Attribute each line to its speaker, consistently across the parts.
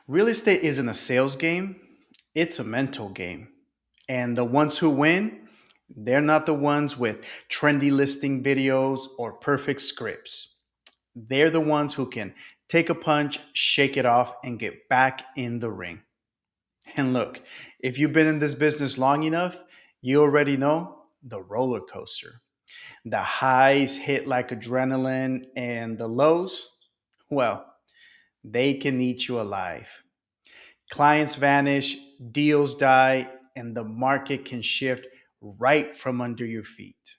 Speaker 1: Real estate isn't a sales game, it's a mental game. And the ones who win, they're not the ones with trendy listing videos or perfect scripts. They're the ones who can take a punch, shake it off, and get back in the ring. And look, if you've been in this business long enough, you already know the roller coaster. The highs hit like adrenaline, and the lows, well, they can eat you alive. Clients vanish, deals die, and the market can shift right from under your feet.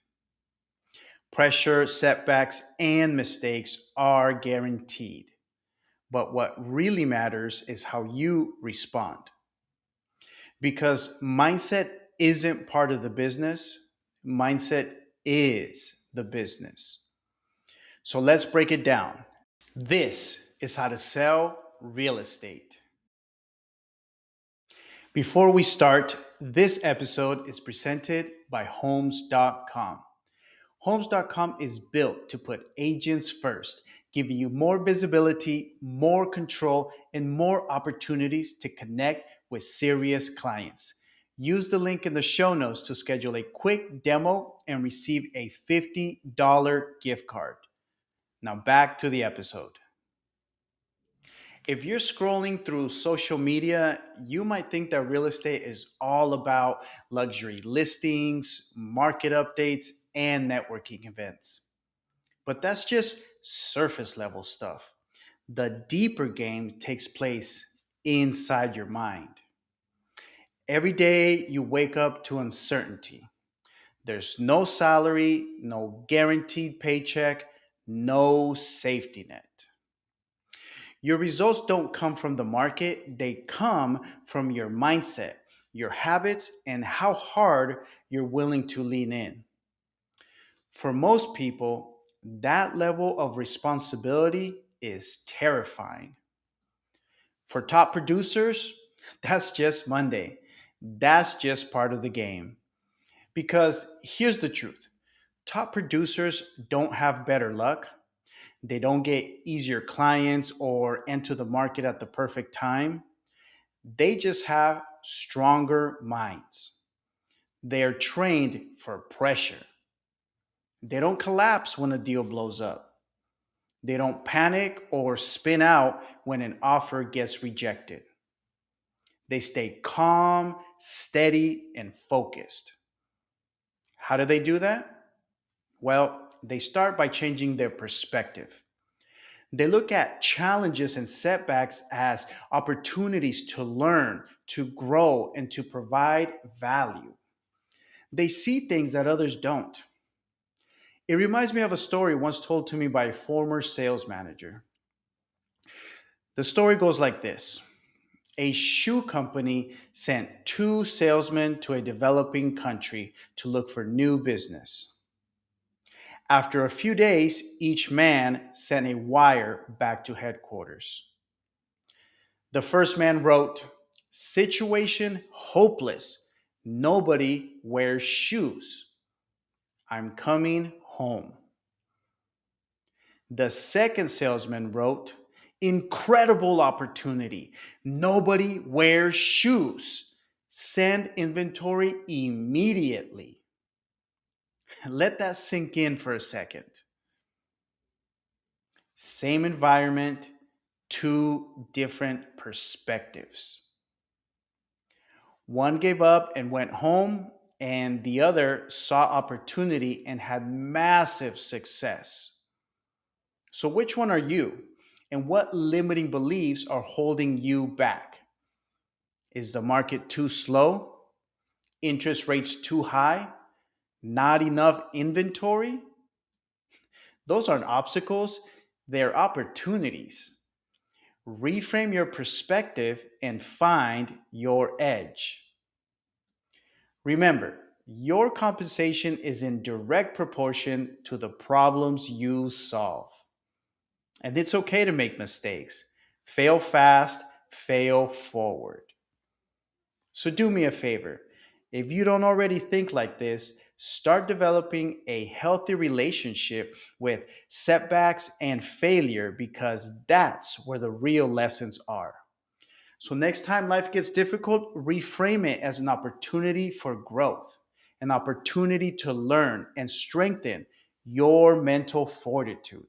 Speaker 1: Pressure, setbacks, and mistakes are guaranteed. But what really matters is how you respond. Because mindset isn't part of the business, mindset is the business. So let's break it down. This is how to sell real estate. Before we start, this episode is presented by Homes.com. Homes.com is built to put agents first, giving you more visibility, more control, and more opportunities to connect with serious clients. Use the link in the show notes to schedule a quick demo and receive a $50 gift card. Now back to the episode. If you're scrolling through social media, you might think that real estate is all about luxury listings, market updates, and networking events. But that's just surface level stuff. The deeper game takes place inside your mind. Every day you wake up to uncertainty. There's no salary, no guaranteed paycheck, no safety net. Your results don't come from the market, they come from your mindset, your habits, and how hard you're willing to lean in. For most people, that level of responsibility is terrifying. For top producers, that's just Monday. That's just part of the game. Because here's the truth, top producers don't have better luck. They don't get easier clients or enter the market at the perfect time. They just have stronger minds. They're trained for pressure. They don't collapse when a deal blows up. They don't panic or spin out when an offer gets rejected. They stay calm, steady, and focused. How do they do that? Well, they start by changing their perspective. They look at challenges and setbacks as opportunities to learn, to grow, and to provide value. They see things that others don't. It reminds me of a story once told to me by a former sales manager. The story goes like this. A shoe company sent two salesmen to a developing country to look for new business. After a few days, each man sent a wire back to headquarters. The first man wrote, "Situation hopeless. Nobody wears shoes. I'm coming home." The second salesman wrote, "Incredible opportunity. Nobody wears shoes. Send inventory immediately." Let that sink in for a second. Same environment, two different perspectives. One gave up and went home, and the other saw opportunity and had massive success. So, which one are you? And what limiting beliefs are holding you back? Is the market too slow? Interest rates too high? Not enough inventory? Those aren't obstacles, they're opportunities. Reframe your perspective and find your edge. Remember, your compensation is in direct proportion to the problems you solve. And it's okay to make mistakes. Fail fast, fail forward. So do me a favor. If you don't already think like this, start developing a healthy relationship with setbacks and failure because that's where the real lessons are. So, next time life gets difficult, reframe it as an opportunity for growth, an opportunity to learn and strengthen your mental fortitude.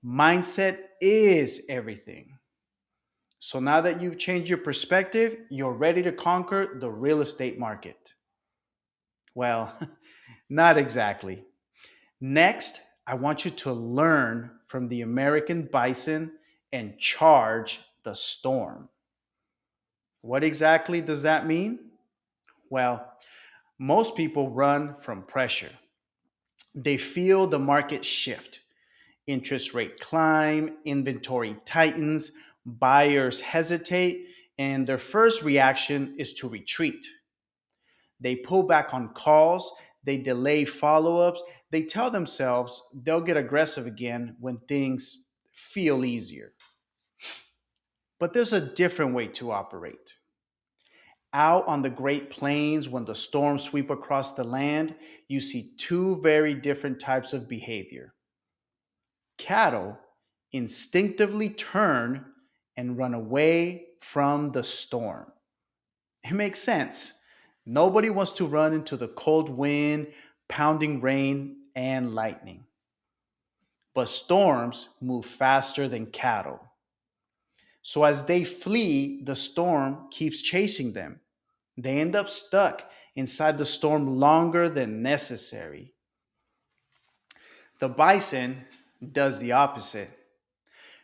Speaker 1: Mindset is everything. So, now that you've changed your perspective, you're ready to conquer the real estate market. Well, not exactly. Next, I want you to learn from the American bison and charge the storm. What exactly does that mean? Well, most people run from pressure. They feel the market shift, interest rate climb, inventory tightens, buyers hesitate, and their first reaction is to retreat. They pull back on calls, they delay follow ups, they tell themselves they'll get aggressive again when things feel easier. But there's a different way to operate. Out on the Great Plains, when the storms sweep across the land, you see two very different types of behavior. Cattle instinctively turn and run away from the storm. It makes sense. Nobody wants to run into the cold wind, pounding rain, and lightning. But storms move faster than cattle. So as they flee, the storm keeps chasing them. They end up stuck inside the storm longer than necessary. The bison does the opposite.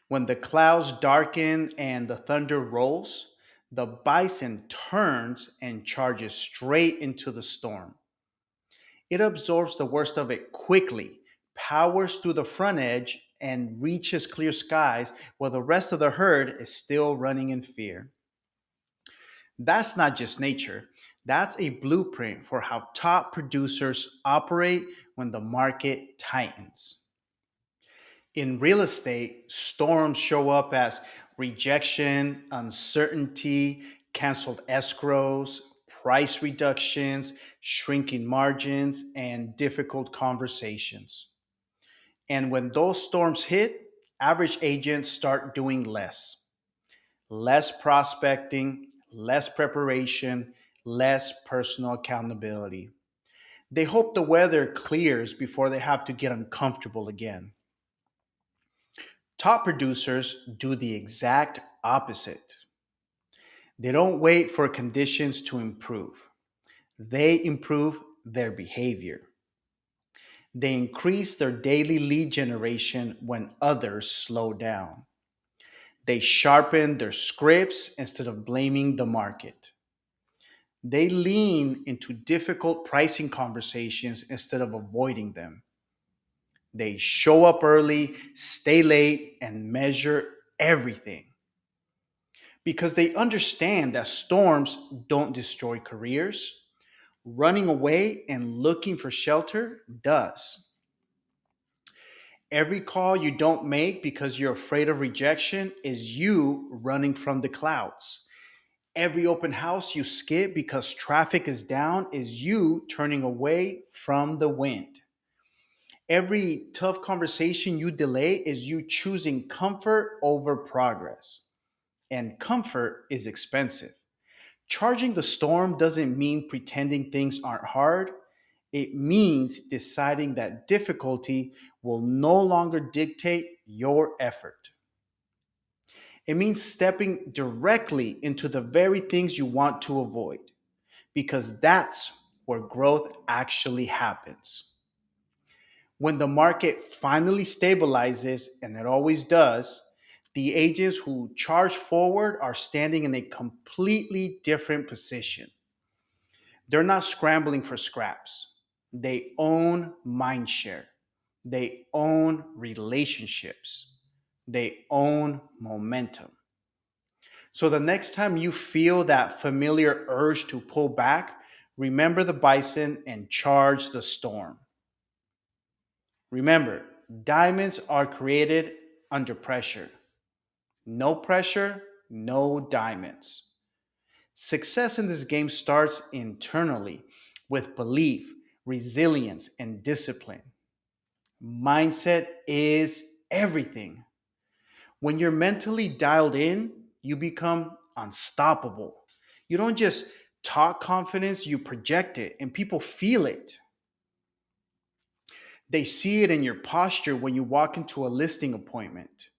Speaker 1: When the clouds darken and the thunder rolls, the bison turns and charges straight into the storm. It absorbs the worst of it quickly, powers through the front edge, and reaches clear skies while the rest of the herd is still running in fear. That's not just nature, that's a blueprint for how top producers operate when the market tightens. In real estate, storms show up as rejection, uncertainty, canceled escrows, price reductions, shrinking margins, and difficult conversations. And when those storms hit, average agents start doing less prospecting, less preparation, less personal accountability. They hope the weather clears before they have to get uncomfortable again. Top producers do the exact opposite. They don't wait for conditions to improve, they improve their behavior. They increase their daily lead generation when others slow down. They sharpen their scripts instead of blaming the market. They lean into difficult pricing conversations instead of avoiding them. They show up early, stay late, and measure everything because they understand that storms don't destroy careers. Running away and looking for shelter does. Every call you don't make because you're afraid of rejection is you running from the clouds. Every open house you skip because traffic is down is you turning away from the wind. Every tough conversation you delay is you choosing comfort over progress. And comfort is expensive. Charging the storm doesn't mean pretending things aren't hard. It means deciding that difficulty will no longer dictate your effort. It means stepping directly into the very things you want to avoid, because that's where growth actually happens. When the market finally stabilizes, and it always does, the agents who charge forward are standing in a completely different position. They're not scrambling for scraps. They own mindshare. They own relationships. They own momentum. So the next time you feel that familiar urge to pull back, remember the bison and charge the storm. Remember, diamonds are created under pressure. No pressure, no diamonds. Success in this game starts internally with belief, resilience, and discipline. Mindset is everything. When you're mentally dialed in, you become unstoppable. You don't just talk confidence, you project it, and people feel it. They see it in your posture when you walk into a listing appointment.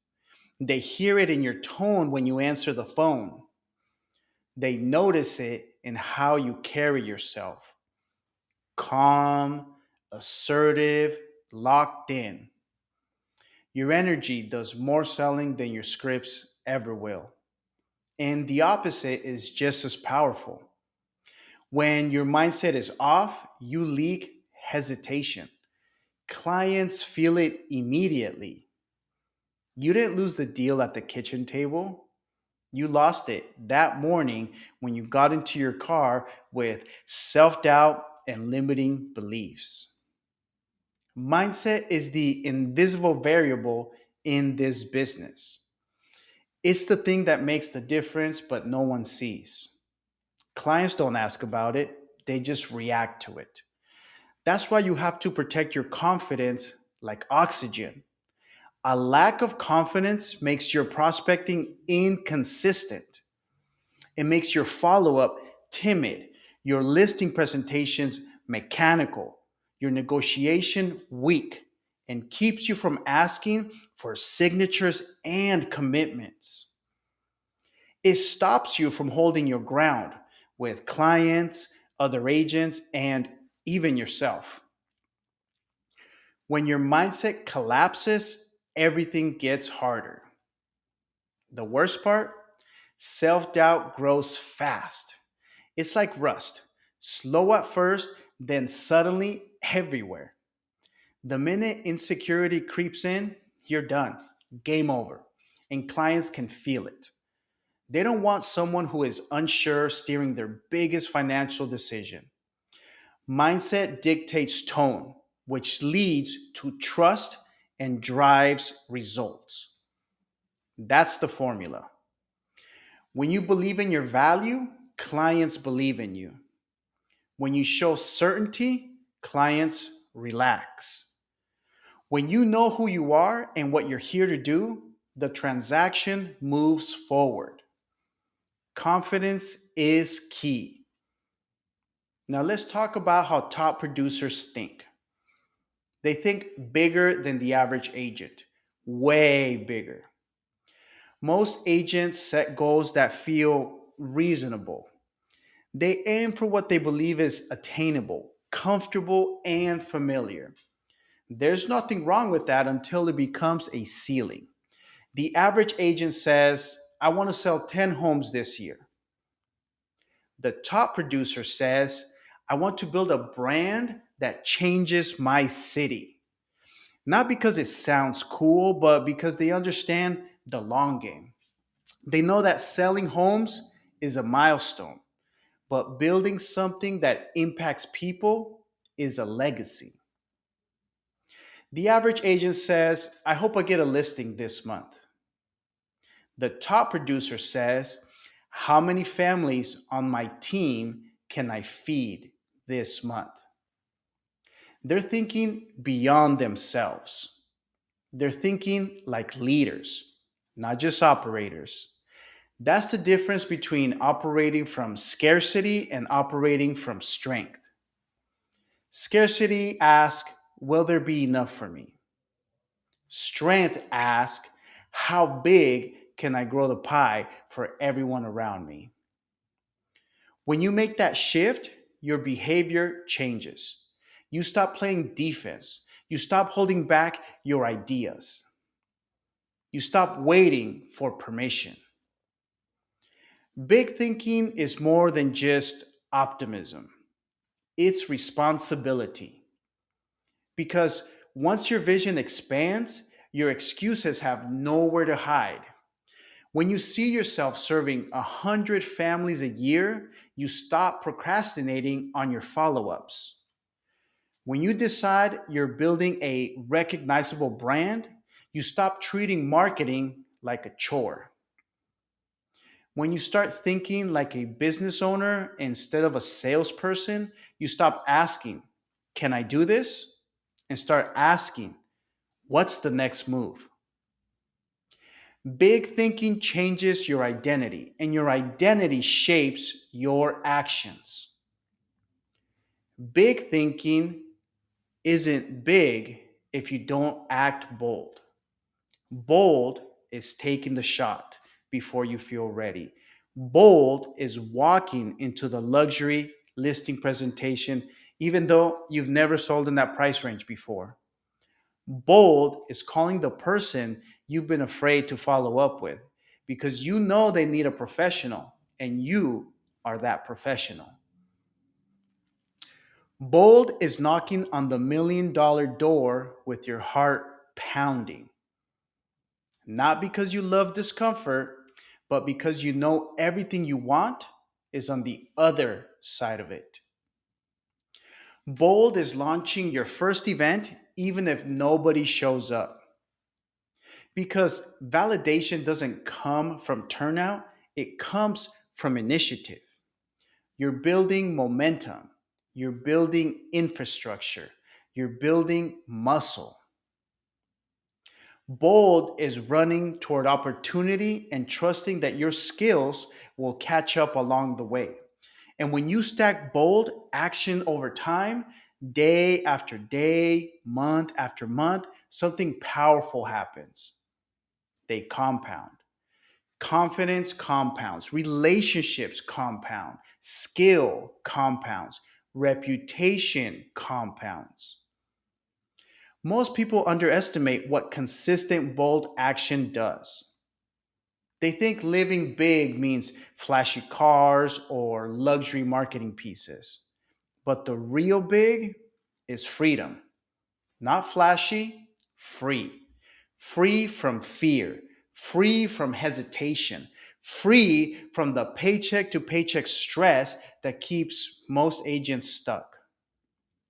Speaker 1: They hear it in your tone when you answer the phone. They notice it in how you carry yourself: calm, assertive, locked in. Your energy does more selling than your scripts ever will. And the opposite is just as powerful. When your mindset is off, you leak hesitation. Clients feel it immediately. You didn't lose the deal at the kitchen table. You lost it that morning when you got into your car with self doubt and limiting beliefs. Mindset is the invisible variable in this business. It's the thing that makes the difference, but no one sees. Clients don't ask about it, they just react to it. That's why you have to protect your confidence like oxygen. A lack of confidence makes your prospecting inconsistent. It makes your follow up timid, your listing presentations mechanical, your negotiation weak, and keeps you from asking for signatures and commitments. It stops you from holding your ground with clients, other agents, and even yourself. When your mindset collapses, everything gets harder. The worst part, self doubt grows fast. It's like rust, slow at first, then suddenly everywhere. The minute insecurity creeps in, you're done. Game over. And clients can feel it. They don't want someone who is unsure steering their biggest financial decision. Mindset dictates tone, which leads to trust and drives results. That's the formula. When you believe in your value, clients believe in you. When you show certainty, clients relax. When you know who you are and what you're here to do, the transaction moves forward. Confidence is key. Now, let's talk about how top producers think. They think bigger than the average agent, way bigger. Most agents set goals that feel reasonable. They aim for what they believe is attainable, comfortable, and familiar. There's nothing wrong with that until it becomes a ceiling. The average agent says, I want to sell 10 homes this year. The top producer says, I want to build a brand that changes my city. Not because it sounds cool, but because they understand the long game. They know that selling homes is a milestone, but building something that impacts people is a legacy. The average agent says, I hope I get a listing this month. The top producer says, how many families on my team can I feed this month? They're thinking beyond themselves. They're thinking like leaders, not just operators. That's the difference between operating from scarcity and operating from strength. Scarcity asks, will there be enough for me? Strength asks, how big can I grow the pie for everyone around me? When you make that shift, your behavior changes. You stop playing defense. You stop holding back your ideas. You stop waiting for permission. Big thinking is more than just optimism, it's responsibility. Because once your vision expands, your excuses have nowhere to hide. When you see yourself serving 100 families a year, you stop procrastinating on your follow ups. When you decide you're building a recognizable brand, you stop treating marketing like a chore. When you start thinking like a business owner instead of a salesperson, you stop asking, can I do this? And start asking, what's the next move? Big thinking changes your identity, and your identity shapes your actions. Big thinking isn't big if you don't act bold. Bold is taking the shot before you feel ready. Bold is walking into the luxury listing presentation, even though you've never sold in that price range before. Bold is calling the person you've been afraid to follow up with because you know they need a professional and you are that professional. Bold is knocking on the $1 million door with your heart pounding. Not because you love discomfort, but because you know everything you want is on the other side of it. Bold is launching your first event even if nobody shows up. Because validation doesn't come from turnout, it comes from initiative. You're building momentum, you're building infrastructure, you're building muscle. Bold is running toward opportunity and trusting that your skills will catch up along the way. And when you stack bold action over time, day after day, month after month, something powerful happens. They compound. Confidence compounds, relationships compound, skill compounds, reputation compounds. Most people underestimate what consistent bold action does. They think living big means flashy cars or luxury marketing pieces. But the real big is freedom. Not flashy, free. Free from fear, free from hesitation, free from the paycheck to paycheck stress that keeps most agents stuck.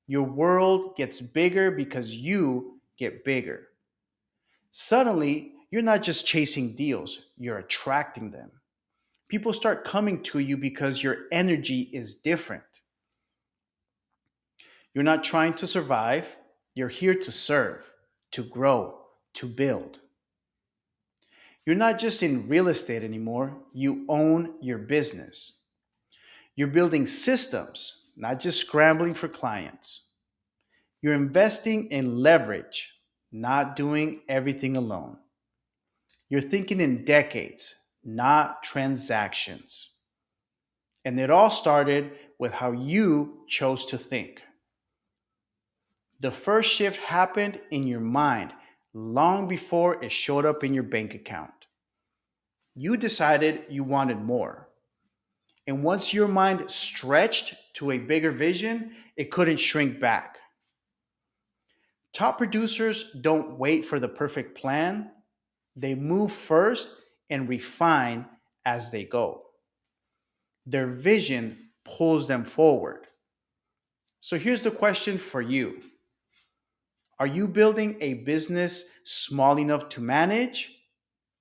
Speaker 1: Your world gets bigger because you get bigger. Suddenly, you're not just chasing deals, you're attracting them. People start coming to you because your energy is different. You're not trying to survive, you're here to serve, to grow, to build. You're not just in real estate anymore, you own your business. You're building systems, not just scrambling for clients. You're investing in leverage, not doing everything alone. You're thinking in decades, not transactions. And it all started with how you chose to think. The first shift happened in your mind long before it showed up in your bank account. You decided you wanted more. And once your mind stretched to a bigger vision, it couldn't shrink back. Top producers don't wait for the perfect plan, they move first and refine as they go. Their vision pulls them forward. So here's the question for you. Are you building a business small enough to manage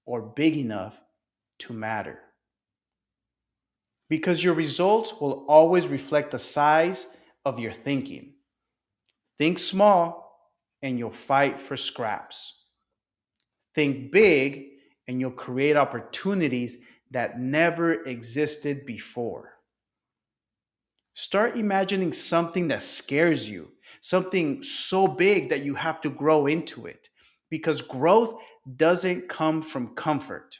Speaker 1: or big enough to matter? Because your results will always reflect the size of your thinking. Think small and you'll fight for scraps. Think big and you'll create opportunities that never existed before. Start imagining something that scares you, something so big that you have to grow into it. Because growth doesn't come from comfort,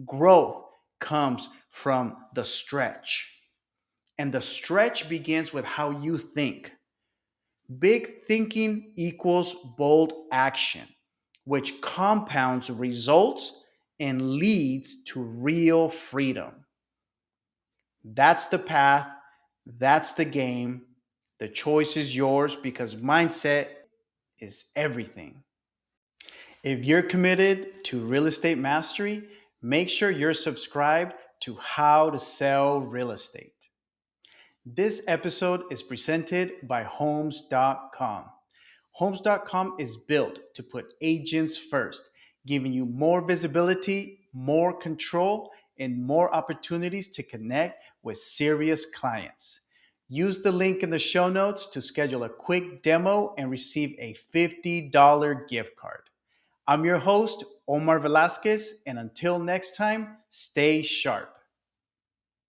Speaker 1: growth comes from the stretch. And the stretch begins with how you think. Big thinking equals bold action, which compounds results and leads to real freedom. That's the path. That's the game. The choice is yours because mindset is everything. If you're committed to real estate mastery, make sure you're subscribed to How to Sell Real Estate. This episode is presented by Homes.com. Homes.com is built to put agents first, giving you more visibility, more control, and more opportunities to connect with serious clients. Use the link in the show notes to schedule a quick demo and receive a $50 gift card. I'm your host, Omar Velasquez, and until next time, stay sharp.